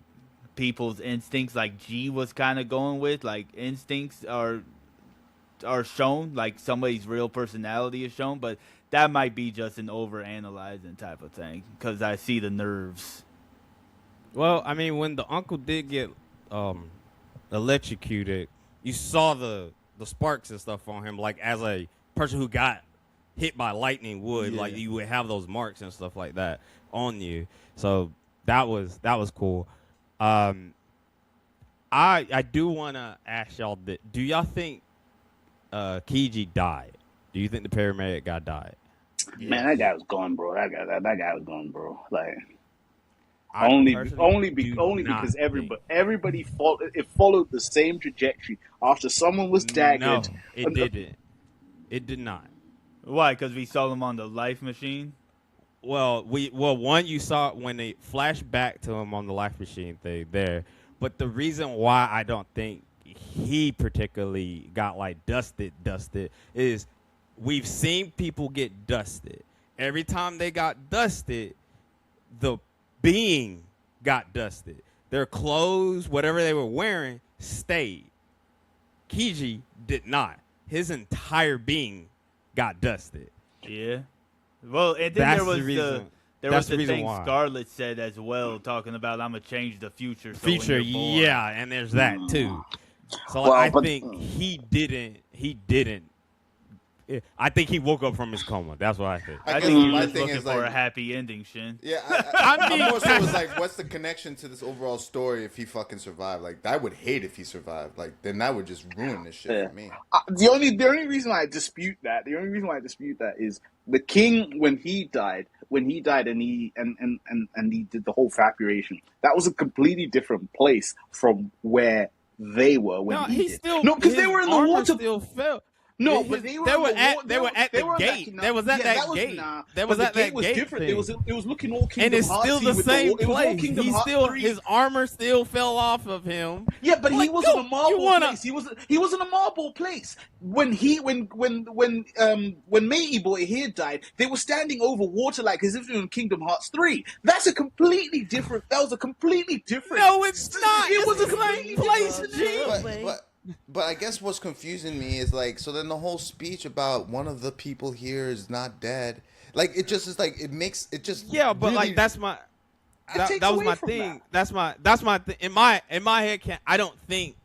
people's instincts, like G was kind of going with, like instincts are shown, like somebody's real personality is shown, but that might be just an over-analyzing type of thing because I see the nerves. Well, I mean, when the uncle did get electrocuted, you saw the sparks and stuff on him, like as a person who got hit by lightning would. Yeah. Like you would have those marks and stuff like that on you. So that was cool. I do want to ask y'all that. Do y'all think Kiji died? Do you think the paramedic guy died? Man, that guy was gone, bro. That guy was gone, bro. Like I personally do not because think. everybody followed the same trajectory. After someone was daggered, No, it didn't. It did not. Why? Because we saw him on the life machine. Well, one you saw when they flashed back to him on the life machine thing there, but the reason why I don't think he particularly got like dusted is we've seen people get dusted. Every time they got dusted, the being got dusted. Their clothes, whatever they were wearing, stayed. Kiji did not. His entire being got dusted. Yeah. Well, and then That's there was the reason. there That's was the the reason thing why. Scarlet said as well, talking about I'm gonna change the future. So when Future, you're born- yeah, and there's that too. So Well, I but- think he didn't. I think he woke up from his coma. That's what I think. I guess think he my was thing looking is for like, a happy ending, Shin. yeah, I mean- I'm more so was like, what's the connection to this overall story if he fucking survived? Like, I would hate if he survived. Like, then that would just ruin this shit for me. the only reason why I dispute that, is the king when he died and he did the whole fabrication. That was a completely different place from where they were when No, he he did. still. No, because they his were in the armor water. Still fell. No, His- but they were at they the were gate. They was at yeah, that gate. They was but at the that gate was gate different. thing. It was looking all Kingdom And it's still Heartsy the with same it was all place. Kingdom He Hearts still 3. his armor still fell off of him. Yeah, but he Like, wasn't yo, a marble you wanna- place. He wasn't a marble place. When Matey Boy here died, they were standing over water like as if they were in Kingdom Hearts 3. That was a completely different. No, it's not. It was It's a the same completely place, different- G. But I guess what's confusing me is like, so then the whole speech about one of the people here is not dead. Like, it just is like, it makes it just. Yeah, but really- like that's my. That takes was away my from thing. that. That's my thing. In my head, I don't think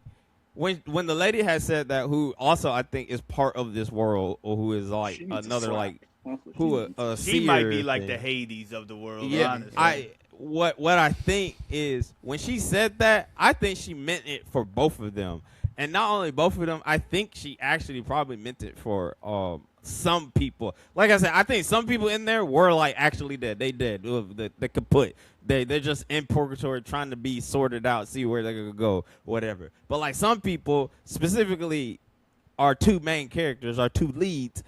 when the lady has said that, who also I think is part of this world, or who is like She needs a another slap. like That's what who needs. a She might be seer like thing. the Hades of the world. Yeah, honestly. what I think is when she said that, I think she meant it for both of them, and not only both of them. I think she actually probably meant it for some people. Like I said, I think some people in there were like actually dead. They dead. They kaput. They're just in purgatory trying to be sorted out, see where they're gonna go, whatever. But like some people, specifically our two main characters, our two leads,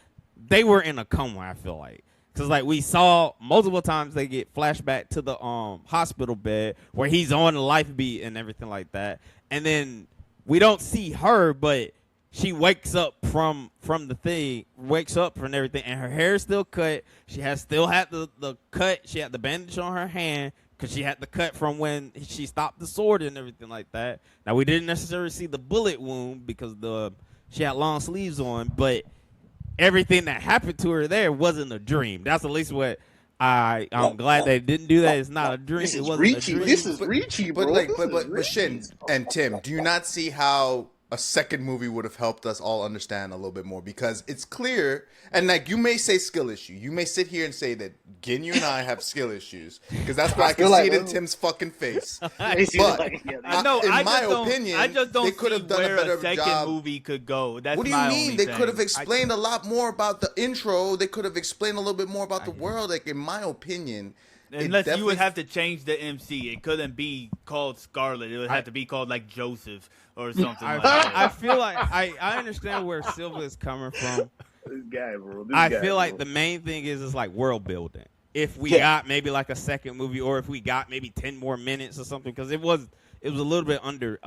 they were in a coma. I feel like. Cause like we saw multiple times they get flashback to the hospital bed where he's on the life beat and everything like that, and then we don't see her, but she wakes up from the thing, wakes up from everything, and her hair is still cut. She still had the cut. She had the bandage on her hand because she had the cut from when she stopped the sword and everything like that. Now we didn't necessarily see the bullet wound because she had long sleeves on, but everything that happened to her there wasn't a dream. That's at least what I'm glad they didn't do that. It's not a dream. This It is wasn't a Reachy. dream. This is Reachy, bro. But like, This but is but Shin Reachy. and Tim, do you not see how a second movie would have helped us all understand a little bit more? Because it's clear, and like you may say skill issue, you may sit here and say that Ginyu and I have skill issues, because that's why I can feel see like- it in Tim's fucking face. Basically, But like, yeah, I know. in I my just don't, opinion, I just don't they could see have done a where better second job. movie could go. That's What do you my mean? only They thing. could have explained a lot more about the intro. They could have explained a little bit more about the world. Like, in my opinion, it Unless you would definitely- have to change the MC. It couldn't be called Scarlet. It would have to be called like Joseph or something like that. I feel like I understand where Silva is coming from. this guy, bro. I feel like the main thing is like world building. If we Yeah. got maybe like a second movie, or if we got maybe 10 more minutes or something, because it was a little bit under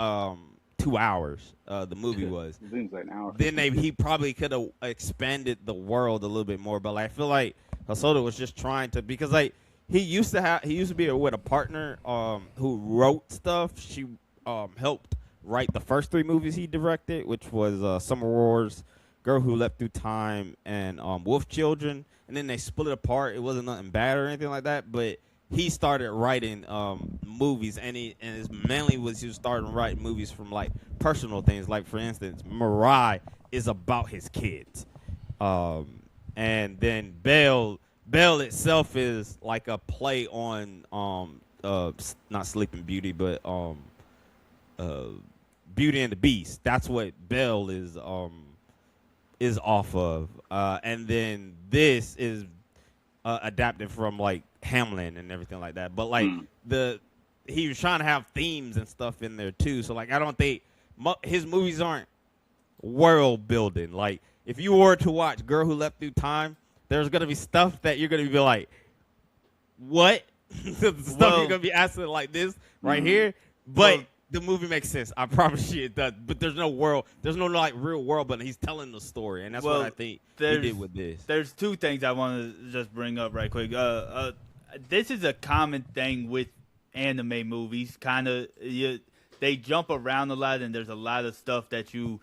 2 hours. The movie was. It seems like an hour. Then he probably could have expanded the world a little bit more. But like, I feel like Hosoda was just trying to, because like he used to be with a partner who wrote stuff. She helped write the first 3 movies he directed, which was Summer Wars, Girl Who Leapt Through Time, and Wolf Children. And then they split it apart. It wasn't nothing bad or anything like that, but he started writing movies, and he was starting writing movies from like personal things. Like, for instance, Mirai is about his kids. and then Belle itself is like a play on not Sleeping Beauty, but uh Beauty and the Beast. That's what Belle is off of. And then this is adapted from like Hamlin and everything like that. But like Mm. he was trying to have themes and stuff in there too. So like I don't think his movies aren't world building. Like if you were to watch Girl Who Left Through Time, there's gonna be stuff that you're gonna be like, what? The stuff you're gonna be asking like this right here. But the movie makes sense. I promise you it does. But there's no world. There's no like real world. But he's telling the story, and that's what I think he did with this. There's two things I want to just bring up right quick. This is a common thing with anime movies. Kind of, they jump around a lot, and there's a lot of stuff that you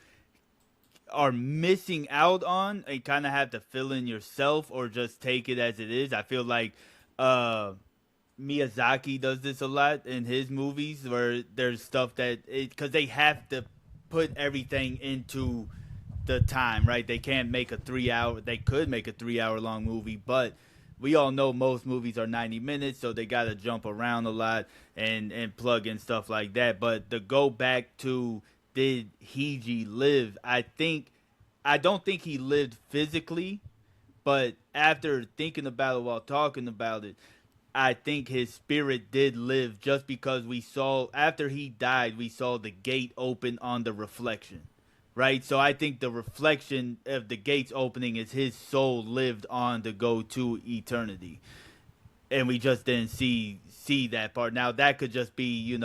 are missing out on, and kind of have to fill in yourself or just take it as it is. I feel like Miyazaki does this a lot in his movies, where there's stuff that because they have to put everything into the time, right? They can't make a 3-hour. They could make a 3-hour long movie, but we all know most movies are 90 minutes, so they got to jump around a lot and plug in stuff like that. But to go back to, did Hiji live? I don't think he lived physically, but after thinking about it while talking about it, I think his spirit did live, just because we saw, after he died, we saw the gate open on the reflection, right? So I think the reflection of the gates opening is his soul lived on to go to eternity. And we just didn't see that part. Now, that could just be,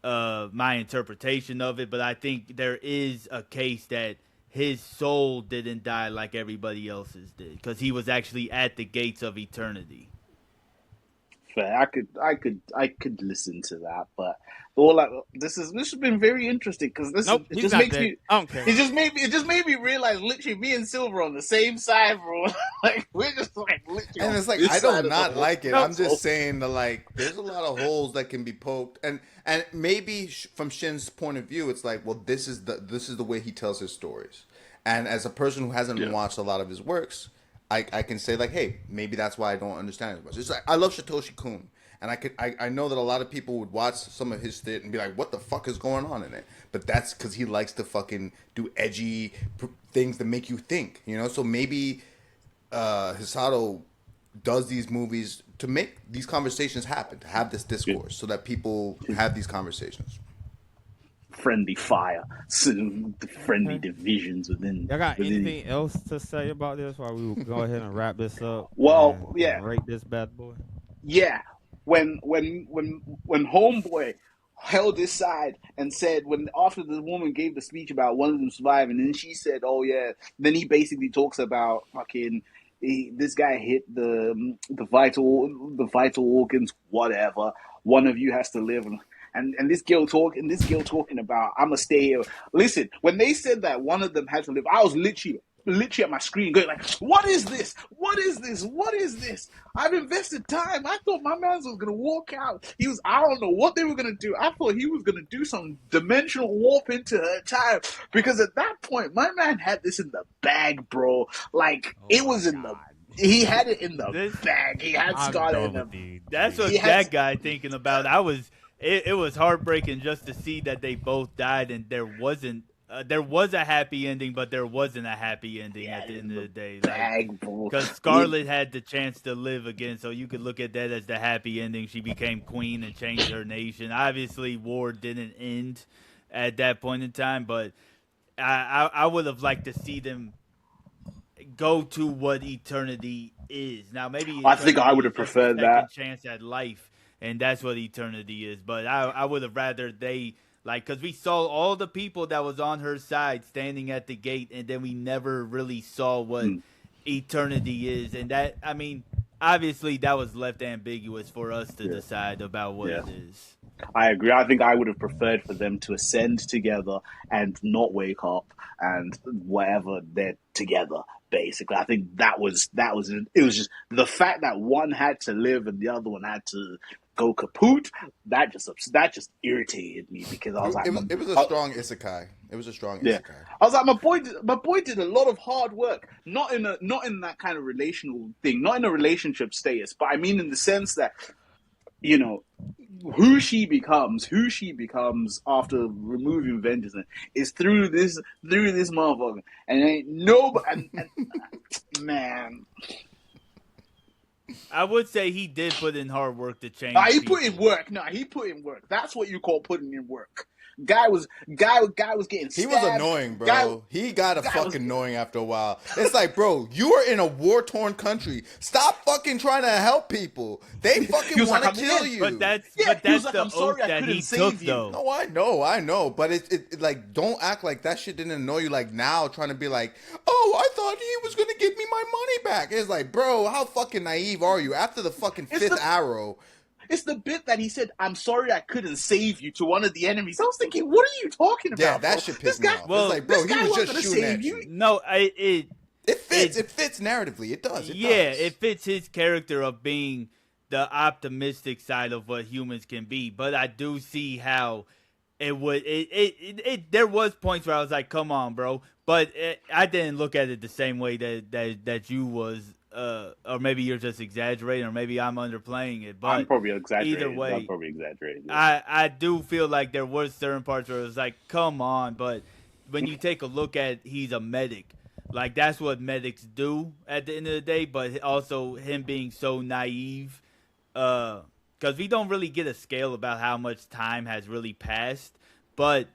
my interpretation of it, but I think there is a case that his soul didn't die like everybody else's did, because he was actually at the gates of eternity. Fair. I could listen to that, but all that this has been very interesting because Nope, it he's just not makes dead. me I don't care. it just made me realize literally me and Silver are on the same side, bro. Like we're just like literally. And it's like this I side do of not the like it. world. I'm just saying that like there's a lot of holes that can be poked, and maybe from Shin's point of view, it's like, well, this is the way he tells his stories. And as a person who hasn't watched a lot of his works, I can say like, hey, maybe that's why I don't understand it as much. It's like I love Satoshi Kon. And I know that a lot of people would watch some of his shit and be like, what the fuck is going on in it? But that's because he likes to fucking do edgy things that make you think, So maybe Hosoda does these movies to make these conversations happen, to have this discourse, so that people have these conversations. Friendly fire, friendly divisions within. Y'all got anything else to say about this while we will go ahead and wrap this up? Well, yeah. And rate this bad boy. Yeah, when Homeboy held his side and said, when after the woman gave the speech about one of them surviving, and then she said, "Oh yeah," then he basically talks about fucking this guy hit the vital organs, whatever. One of you has to live. And this girl talking about, I'm gonna stay here. Listen, when they said that one of them had to live, I was literally at my screen going like, what is this? What is this? What is this? I've invested time. I thought my man was gonna walk out. I don't know what they were gonna do. I thought he was gonna do some dimensional warp into her time, because at that point my man had this in the bag, bro. Like it was in the. He had it in the bag. He had Scarlet in the. That's what that guy thinking about. It was heartbreaking just to see that they both died, and there was a happy ending, but there wasn't a happy ending at the end of the day. Because Scarlet had the chance to live again, so you could look at that as the happy ending. She became queen and changed her nation. Obviously, war didn't end at that point in time, but I would have liked to see them go to what eternity is. Now, maybe I think I would have preferred that chance at life. And that's what eternity is. But I would have rather they, because we saw all the people that was on her side standing at the gate, and then we never really saw what eternity is. And that, obviously that was left ambiguous for us to decide about what it is. I agree. I think I would have preferred for them to ascend together and not wake up, and whatever, they're together. Basically, I think it was just the fact that one had to live and the other one had to go kaput, that just irritated me because I was like, It was a strong isekai. It was a strong yeah, isekai. I was like, my boy did a lot of hard work, not in that kind of relational thing, not in a relationship status, but I mean in the sense that, you know, who she becomes after removing vengeance is through this motherfucker, and ain't nobody, and man, I would say he did put in hard work to change. he people. put in work. No, he put in work. That's what you call putting in work. Guy was getting stabbed. He was annoying, bro. He got fucking annoying after a while. It's like, bro, you are in a war-torn country. Stop fucking trying to help people. They fucking want to kill you. But that's like, the oath that he took, though. No, I know. But it like, don't act like that shit didn't annoy you. Like now, trying to be like, oh, I thought he was gonna give me my money back. It's like, bro, how fucking naive are you? After the fucking fifth arrow. It's the bit that he said, "I'm sorry I couldn't save you" to one of the enemies. I was thinking, what are you talking about? Yeah, that shit pissed me off. Well, it's like, bro, he was just shooting at you. No, it fits. It fits narratively. It does. It fits his character of being the optimistic side of what humans can be. But I do see how it would. There was points where I was like, "Come on, bro," but I didn't look at it the same way that you was. Or maybe you're just exaggerating, or maybe I'm underplaying it. But I'm probably exaggerating. Either way, I'm probably exaggerating. Yeah. I do feel like there were certain parts where it was like, come on. But when you take a look at, he's a medic. Like, that's what medics do at the end of the day. But also him being so naive, because we don't really get a scale about how much time has really passed. But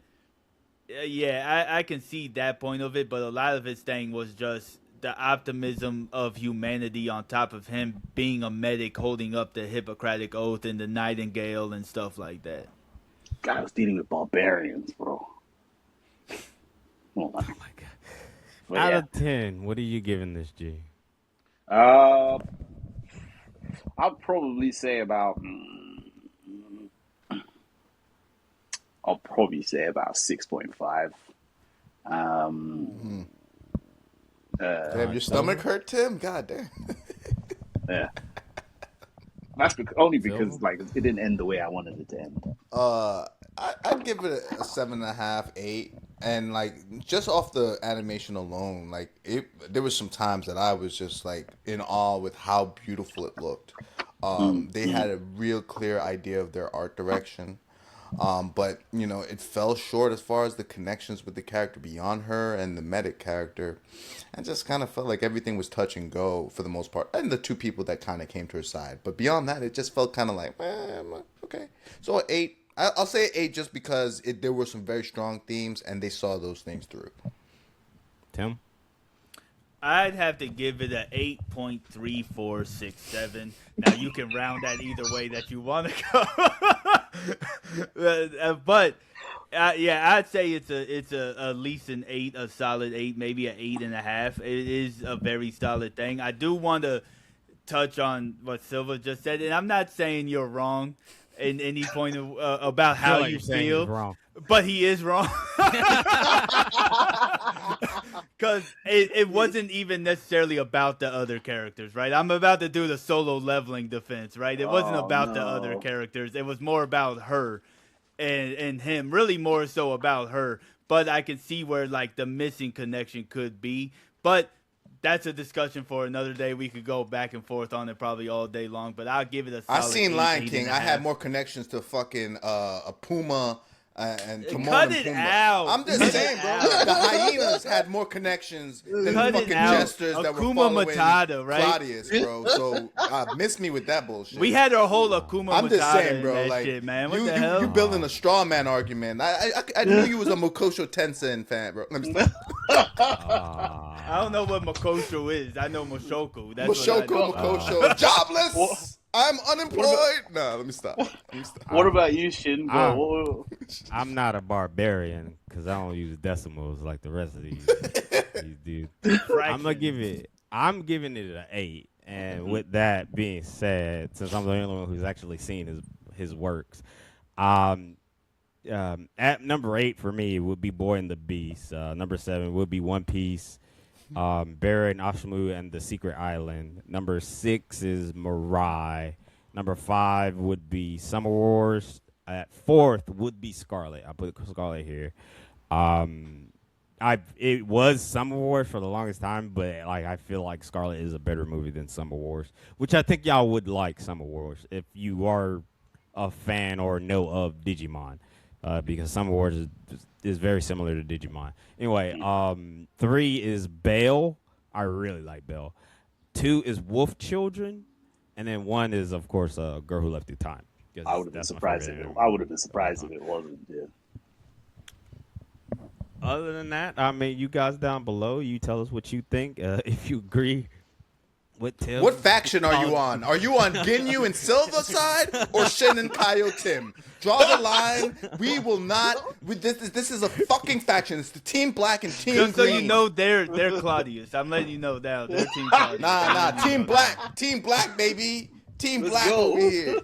yeah, I can see that point of it. But a lot of his thing was just the optimism of humanity on top of him being a medic, holding up the Hippocratic Oath and the Nightingale and stuff like that. Guy was dealing with barbarians, bro. Oh my god! Out of 10, what are you giving this, G? I'll probably say about. I'll probably say about 6.5. Damn, your stomach hurt, Tim? God damn. Yeah. That's only because like it didn't end the way I wanted it to end. I'd give it a 7.5, 8, and like just off the animation alone, like there was some times that I was just like in awe with how beautiful it looked. They had a real clear idea of their art direction. But, you know, it fell short as far as the connections with the character beyond her and the medic character. And just kind of felt like everything was touch and go for the most part. And the two people that kind of came to her side. But beyond that, it just felt kind of like, okay. So 8. I'll say 8 just because there were some very strong themes and they saw those things through. Tim? I'd have to give it a 8.3467. Now you can round that either way that you want to go, but yeah, I'd say it's at least an 8, a solid 8, maybe an 8.5. It is a very solid thing. I do want to touch on what Silva just said, and I'm not saying you're wrong in any point of, about how you feel, but he is wrong. Because it wasn't even necessarily about the other characters, right? I'm about to do the solo leveling defense, right? It wasn't about the other characters. It was more about her and him, really more so about her. But I can see where, like, the missing connection could be. But that's a discussion for another day. We could go back and forth on it probably all day long. But I'll give it a solid I seen 8, Lion King. 8.5. I had more connections to fucking a puma and Timon Cut and it Pumbaa. out. I'm just saying, bro. The hyenas had more connections than the fucking jesters that were following Matata, right? Claudius, bro. So miss me with that bullshit. We had our whole Akuma Matata. I'm just saying, bro. That Like, shit, man. What the hell? You building a straw man argument. I knew you was a Makosho Tensei fan, bro. Let me stop. I don't know what Makosho is. I know Moshoku. That's Moshoku, Makosho. Jobless. I'm unemployed. Let me stop. What about you, Shin? I'm not a barbarian because I don't use decimals like the rest of these dudes. I'm giving it an 8. And with that being said, since I'm the only one who's actually seen his works, at number 8 for me would be Boy and the Beast. Number 7 would be One Piece. Barret and Ashimu and the Secret Island. Number 6 is Mirai. Number 5 would be Summer Wars. At 4th would be Scarlet. I put Scarlet here. It was Summer Wars for the longest time, but like I feel like Scarlet is a better movie than Summer Wars, which I think y'all would like Summer Wars if you are a fan or know of Digimon, because Summer Wars is very similar to Digimon. Anyway, 3 is Belle. I really like Belle. 2 is Wolf Children, and then 1 is of course Girl Who Left Through Time. I would have been surprised if it wasn't. Yeah. Other than that, I mean, you guys down below, you tell us what you think. If you agree with Tim. What faction are you on? Are you on Ginyu and Silva side or Shin and Kaio Tim? Draw the line. We will not. This is a fucking faction. It's the Team Black and Team Just so Green. you know, they're Claudius. I'm letting you know now. They're Team Claudius. Nah. Team Black, baby. Team Let's Black go. over here.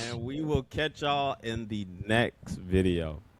And we will catch y'all in the next video.